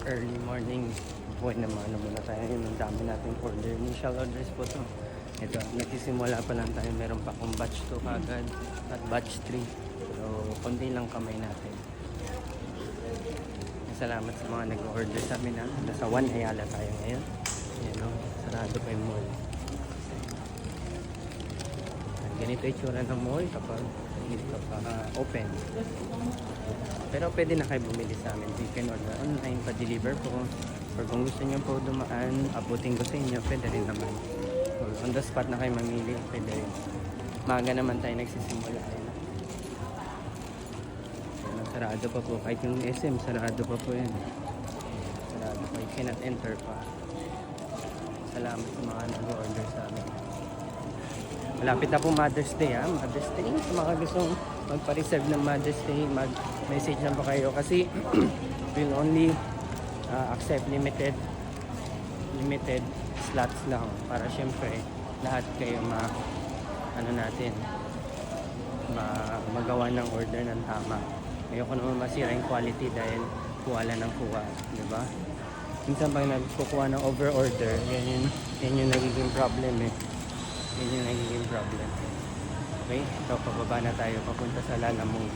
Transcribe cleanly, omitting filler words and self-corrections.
early morning. Buhay naman, ano muna tayo ngayon. Ang dami natin order. Initial orders po to. Ito, nagsisimula pa lang tayo. Meron pa akong batch 2 kagad at batch 3. So, konti lang kamay natin. Salamat sa mga nag-order sa amin na. Nasa 1 Ayala tayo ngayon. Ayan o, sarado pa yung mall. Ganito yung tsura ng mall kapag hindi ka pa open. Pero pwede na kayo bumili sa amin. You can order online, pa-deliver po. Or kung gusto nyo po dumaan, abutin ko sa inyo, pwede rin naman. Or on the spot na kayo mamili, pwede rin. Maaga naman tayo nagsisimula. Ayan. Sarado pa po. Kahit yung SM, sarado pa po yan. Sarado pa. You cannot enter pa. Salamat sa mga nag-order sa amin. Malapit na po Mother's Day, ha? Mother's Day. Sa mga gustong magpa-reserve ng Mother's Day, mag-message lang po kayo. Kasi we'll only accept limited slots lang. Para syempre, lahat kayo magawa ng order ng tama. Ayoko naman masira yung quality dahil kuha lang ng kuha, di ba? Minsan pag nagkukuha ng over-order, yan yung nagiging problem eh. Yan yung nagiging problem. Okay, so pababa na tayo papunta sa Lalamove.